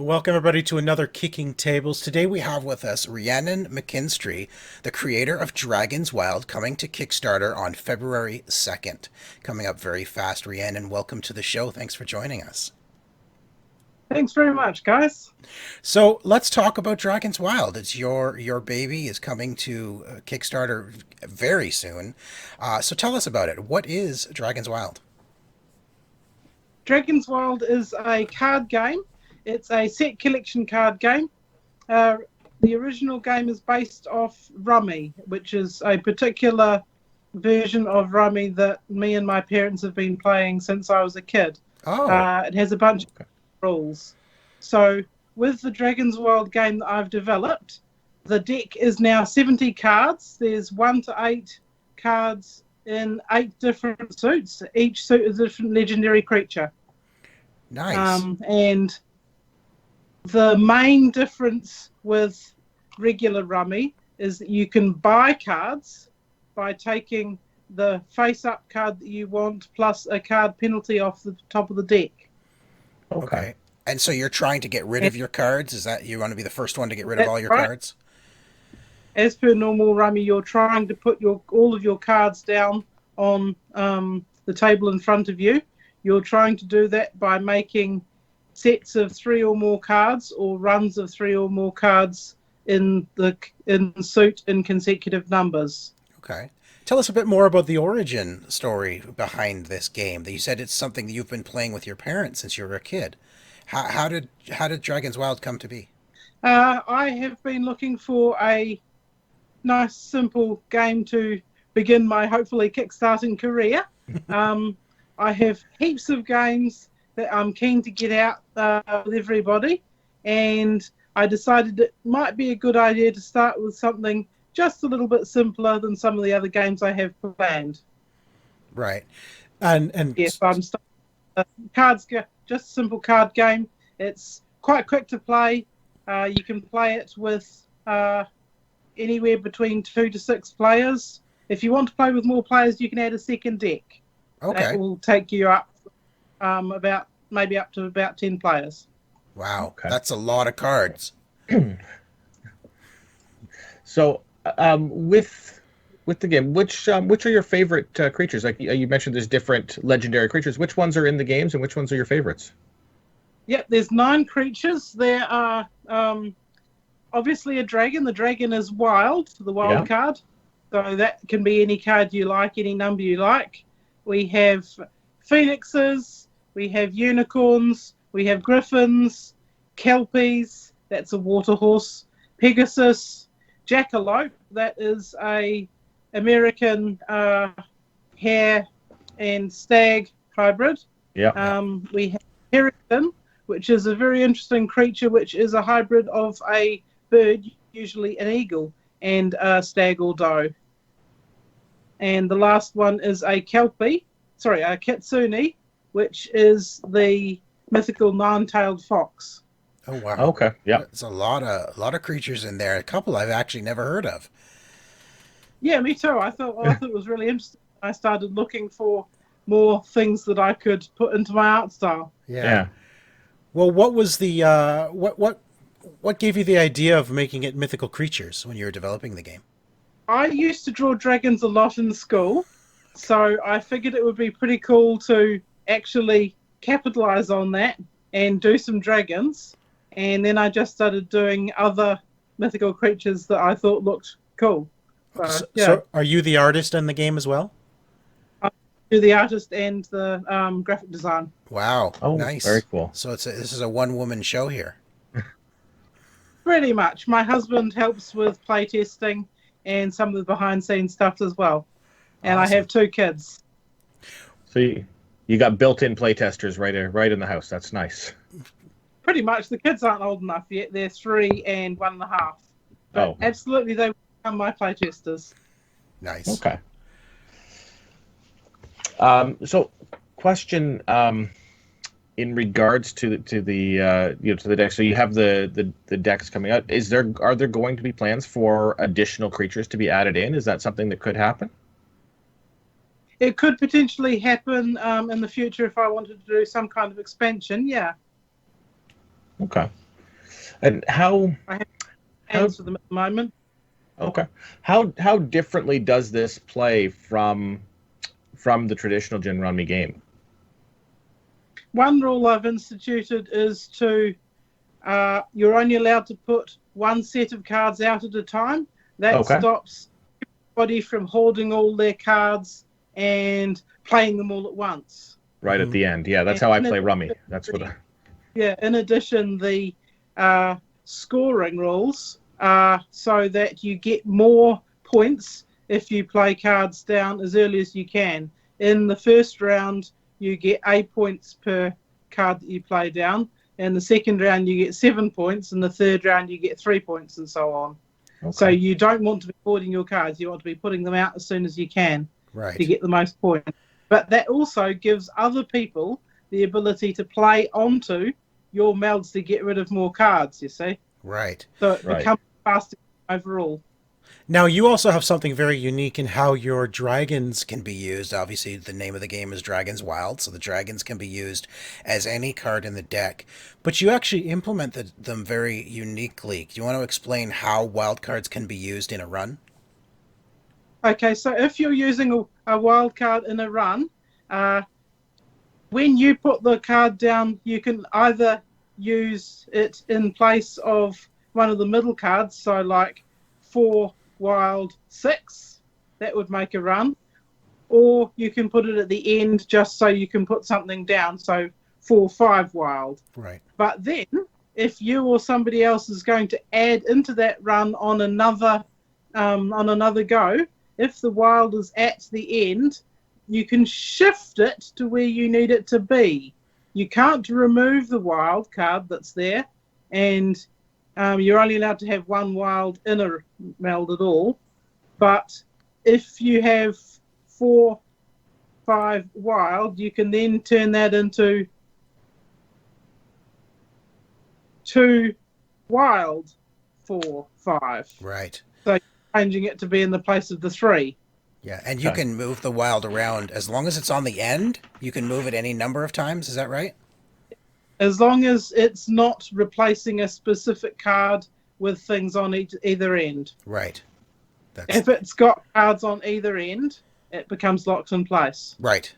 Welcome everybody to another Kicking Tables. Today we have with us Rhiannon McKinstry, the creator of Dragon's Wild, coming to Kickstarter on February 2nd. Coming up very fast. Rhiannon, welcome to the show. Thanks for joining us. Thanks very much, guys. So let's talk about Dragon's Wild. It's your baby is coming to Kickstarter very soon. So tell us about it. What is Dragon's Wild? Dragon's Wild is a card game. It's a set collection card game. The original game is based off Rummy, which is a particular version of Rummy that me and my parents have been playing since I was a kid. Oh, It has a bunch of rules. So with the Dragon's Wild game that I've developed, the deck is now 70 cards. There's 1 to 8 cards in 8 different suits. Each suit is a different legendary creature. nice. And the main difference with regular Rummy is that you can buy cards by taking the face-up card that you want plus a card penalty off the top of the deck. Okay. And so you're trying to get rid of your cards? Is that you want to be the first one to get rid of That's all your right. cards? As per normal Rummy, you're trying to put all of your cards down on the table in front of you. You're trying to do that by making sets of 3 or more cards or runs of 3 or more cards in suit in consecutive numbers. Okay. Tell us a bit more about the origin story behind this game. That you said it's something that you've been playing with your parents since you were a kid. How did Dragon's Wild come to be? I have been looking for a nice, simple game to begin my hopefully kickstarting career. I have heaps of games that I'm keen to get out with everybody, and I decided it might be a good idea to start with something just a little bit simpler than some of the other games I have planned. Right. And Yes, I'm starting just a simple card game. It's quite quick to play. You can play it with anywhere between 2 to 6 players. If you want to play with more players, you can add a second deck. okay. That will take you up maybe up to about 10 players. Wow. Okay. That's a lot of cards. So, with the game, which are your favorite creatures? Like you mentioned, there's different legendary creatures. Which ones are in the games, and which ones are your favorites? Yep, there's 9 creatures. There are obviously a dragon. The dragon is wild, the wild card. So that can be any card you like, any number you like. We have phoenixes, we have unicorns, we have griffins, kelpies, that's a water horse, Pegasus, jackalope, that is a American hare and stag hybrid. Yeah. We have Peregrine, which is a very interesting creature, which is a hybrid of a bird, usually an eagle, and a stag or doe. And the last one is a kitsune, which is the mythical nine-tailed fox. Oh wow. Okay. Yeah. There's a lot of creatures in there. A couple I've actually never heard of. Yeah, me too. I thought it was really interesting. I started looking for more things that I could put into my art style. Yeah. Well, what was the what gave you the idea of making it mythical creatures when you were developing the game? I used to draw dragons a lot in school, so I figured it would be pretty cool to actually capitalize on that and do some dragons. And then I just started doing other mythical creatures that I thought looked cool. So are you the artist in the game as well? I do the artist and the graphic design. Wow. Oh, Nice. very cool. So this is a one-woman show here. Pretty much. My husband helps with playtesting and some of the behind-scenes stuff as well. And Awesome. I have 2 kids. So you got built-in playtesters right in the house. That's nice. Pretty much. The kids aren't old enough yet. They're 3 and 1.5. But Oh. absolutely, they will become my playtesters. Nice. Okay. So, question in regards to the to the deck. So you have the decks coming out. Are there going to be plans for additional creatures to be added in? Is that something that could happen? It could potentially happen in the future if I wanted to do some kind of expansion. Yeah. Okay. And I have how plans for them at the moment. okay, how differently does this play from the traditional Gin Rummy game? One rule I've instituted is to you're only allowed to put one set of cards out at a time. That Okay, stops everybody from hoarding all their cards and playing them all at once. right at the end. Yeah, that's how I play Rummy. That's what. In addition, the scoring rules are so that you get more points if you play cards down as early as you can. In the first round, you get 8 points per card that you play down. In the second round, you get 7 points. In the third round, you get 3 points, and so on. Okay. So you don't want to be hoarding your cards. You want to be putting them out as soon as you can to get the most points. But that also gives other people the ability to play onto your melds to get rid of more cards, you see? Right. So it becomes faster overall. Now, you also have something very unique in how your dragons can be used. Obviously, the name of the game is Dragons Wild, so the dragons can be used as any card in the deck. But you actually implemented them very uniquely. Do you want to explain how wild cards can be used in a run? Okay, so if you're using a wild card in a run, when you put the card down, you can either use it in place of one of the middle cards, so like 4 wild 6, that would make a run, or you can put it at the end just so you can put something down, so 4 5 wild. Right. But then, if you or somebody else is going to add into that run on another go, if the wild is at the end, you can shift it to where you need it to be. You can't remove the wild card that's there, and you're only allowed to have one wild in a meld at all. But if you have 4 5 wild, you can then turn that into 2 wild 4 5. Right. So changing it to be in the place of the 3. Yeah, and you can move the wild around as long as it's on the end. You can move it any number of times. Is that right? As long as it's not replacing a specific card with things on either end. Right. If it's got cards on either end, it becomes locked in place. Right.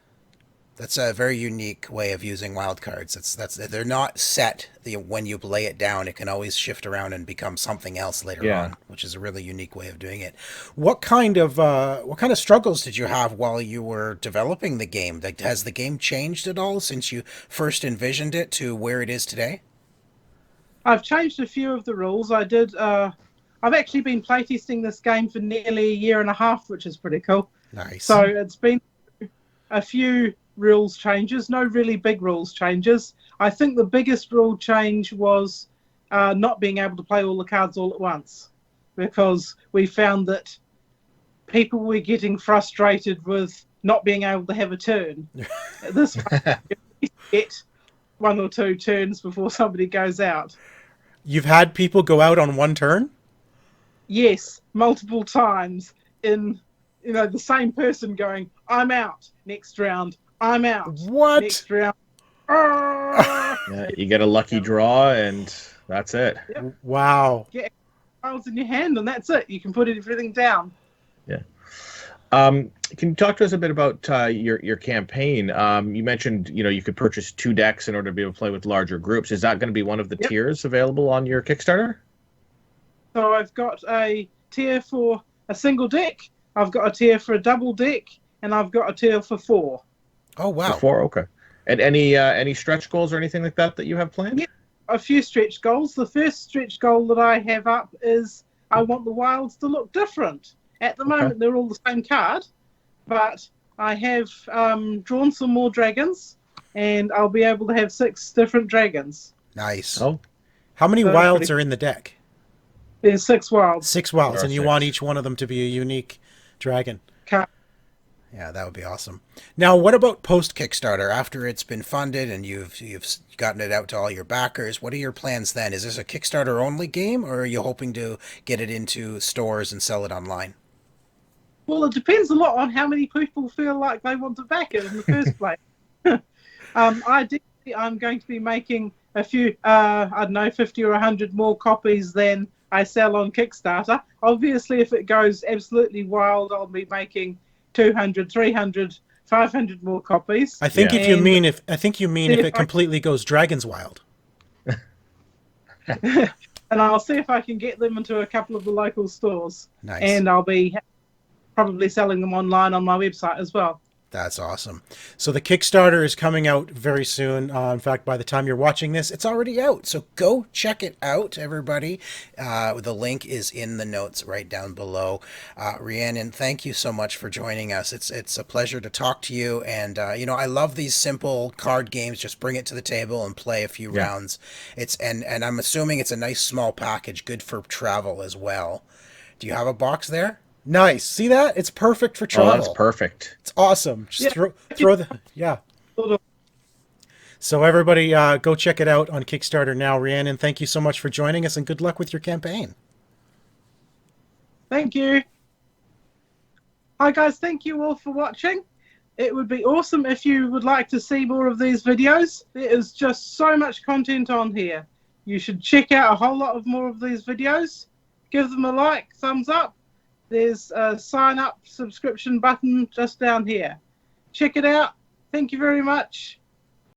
That's a very unique way of using wild cards. That's they're not set. When you lay it down, it can always shift around and become something else later on, which is a really unique way of doing it. What kind of struggles did you have while you were developing the game? Like, has the game changed at all since you first envisioned it to where it is today? I've changed a few of the rules. I've actually been playtesting this game for nearly a year and a half, which is pretty cool. Nice. So it's been a few rules changes, no really big rules changes. I think the biggest rule change was not being able to play all the cards all at once, because we found that people were getting frustrated with not being able to have a turn. At this point, you get 1 or 2 turns before somebody goes out. You've had people go out on one turn? Yes, multiple times in the same person going, I'm out next round. I'm out. What? Next round. Yeah, you get a lucky draw, and that's it. Yep. Wow. Get cards in your hand, and that's it. You can put everything down. Yeah. Can you talk to us a bit about your campaign? You mentioned you could purchase 2 decks in order to be able to play with larger groups. Is that going to be one of the tiers available on your Kickstarter? So I've got a tier for a single deck. I've got a tier for a double deck, and I've got a tier for 4. Oh wow! For 4, okay. And any stretch goals or anything like that you have planned? Yeah, a few stretch goals. The first stretch goal that I have up is I want the wilds to look different. At the moment, they're all the same card, but I have drawn some more dragons, and I'll be able to have 6 different dragons. Nice. Oh, how many wilds are in the deck? There's 6 wilds. 6 wilds, and you want each one of them to be a unique dragon. Card. Yeah, that would be awesome. Now, what about post Kickstarter? After it's been funded and you've gotten it out to all your backers, what are your plans then? Is this a Kickstarter only game, or are you hoping to get it into stores and sell it online? Well, it depends a lot on how many people feel like they want to back it in the first place. Ideally, I'm going to be making a few, I don't know, 50 or 100 more copies than I sell on Kickstarter. Obviously, if it goes absolutely wild, I'll be making 200, 300, 500 more copies. I think if you mean if it I, completely goes Dragons Wild. and I'll see if I can get them into a couple of the local stores. Nice. And I'll be probably selling them online on my website as well. That's awesome. So the Kickstarter is coming out very soon. In fact, by the time you're watching this, it's already out. So go check it out, everybody. The link is in the notes right down below. Rhiannon, thank you so much for joining us. It's a pleasure to talk to you. And, I love these simple card games. Just bring it to the table and play a few rounds. And I'm assuming it's a nice small package, good for travel as well. Do you have a box there? Nice. See that? It's perfect for travel. Oh, that's perfect. It's awesome. Just throw the So everybody, go check it out on Kickstarter now. Rhiannon, thank you so much for joining us, and good luck with your campaign. Thank you. Hi guys, thank you all for watching. It would be awesome if you would like to see more of these videos. There is just so much content on here. You should check out a whole lot of more of these videos. Give them a like, thumbs up. There's a sign up subscription button just down here. Check it out. Thank you very much.